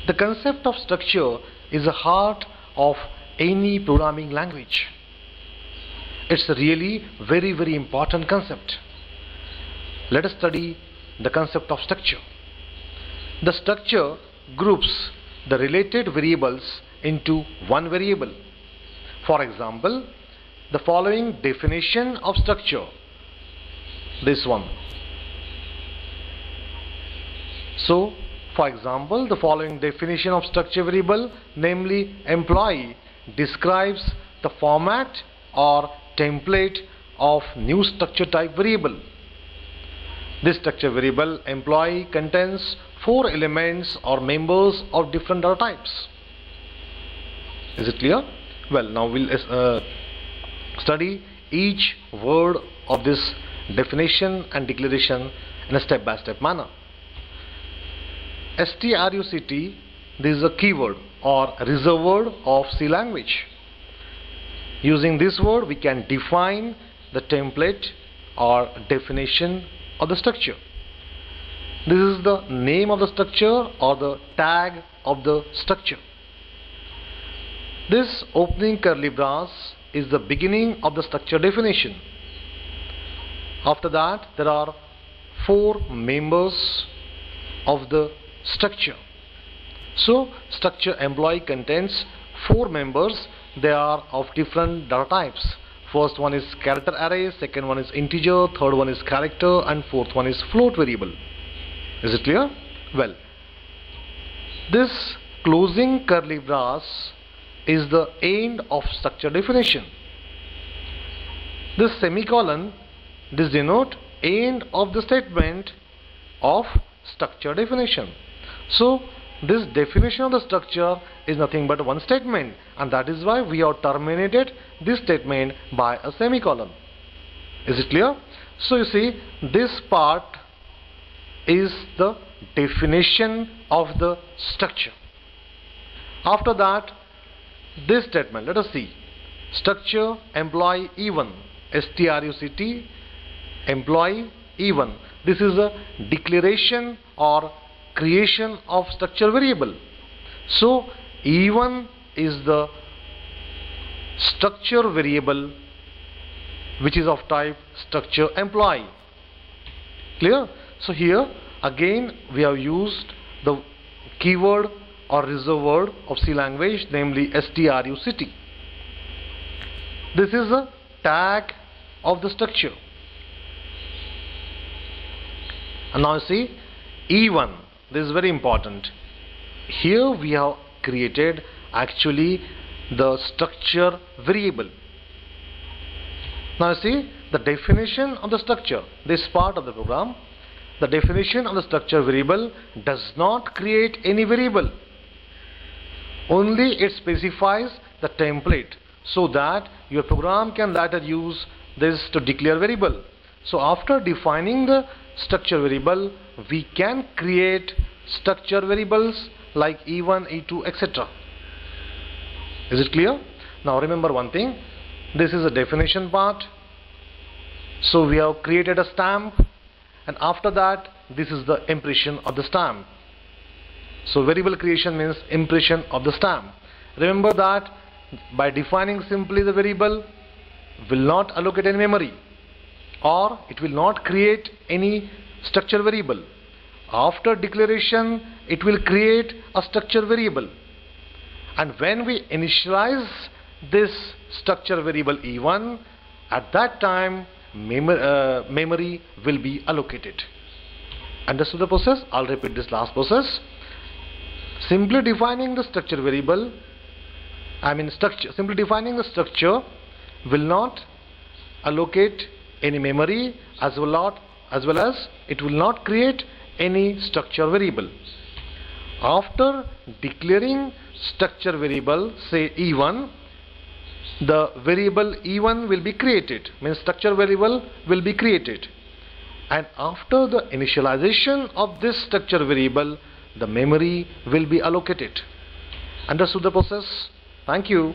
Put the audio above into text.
The concept of structure is the heart of any programming language. It's a really very important concept. Let us study the concept of structure. The structure groups the related variables into one variable. For example, the following definition of structure, this one. So, for example, the following definition of structure variable, namely employee, describes the format or template of new structure type variable. This structure variable employee contains 4 elements or members of different data types. Is it clear? Well, now we'll study each word of this definition and declaration in a step-by-step manner. struct, this is a keyword or reserved word of C language. Using this word, we can define the template or definition of the structure. This is the name of the structure or the tag of the structure. This opening curly brace is the beginning of the structure definition. After that, there are 4 members of the structure. So, structure employee contains 4 members. They are of different data types. First one is character array, second one is integer, third one is character, and fourth one is float variable. Is it clear? Well, this closing curly brace is the end of structure definition. This semicolon, this denotes end of the statement of structure definition. So, this definition of the structure is nothing but one statement, and that is why we have terminated this statement by a semicolon. Is it clear? So, you see, this part is the definition of the structure. After that, this statement, let us see. Structure employee E1, struct employee E1. This is a declaration or creation of structure variable. So, E1 is the structure variable which is of type structure employee. Clear? So, here again we have used the keyword or reserved word of C language, namely struct. This is a tag of the structure. And now see E1. This is very important. Here we have created actually the structure variable. Now see the definition of the structure, this part of the program. The definition of the structure variable does not create any variable. Only it specifies the template so that your program can later use this to declare variable. So after defining the structure variable, we can create structure variables like E1, E2, etc. Is it clear? Now remember one thing, this is a definition part. So we have created a stamp, and after that this is the impression of the stamp. So variable creation means impression of the stamp. Remember that by defining simply the variable will not allocate any memory, or it will not create any structure variable. After declaration, it will create a structure variable, and when we initialize this structure variable E1, at that time memory will be allocated. Understood the process? I'll repeat this last process. Simply defining the structure variable, simply defining the structure will not allocate any memory, as well as it will not create any structure variable. After declaring structure variable, say E1, the variable E1 will be created, means structure variable will be created, and after the initialization of this structure variable, the memory will be allocated. Understood the process? Thank you.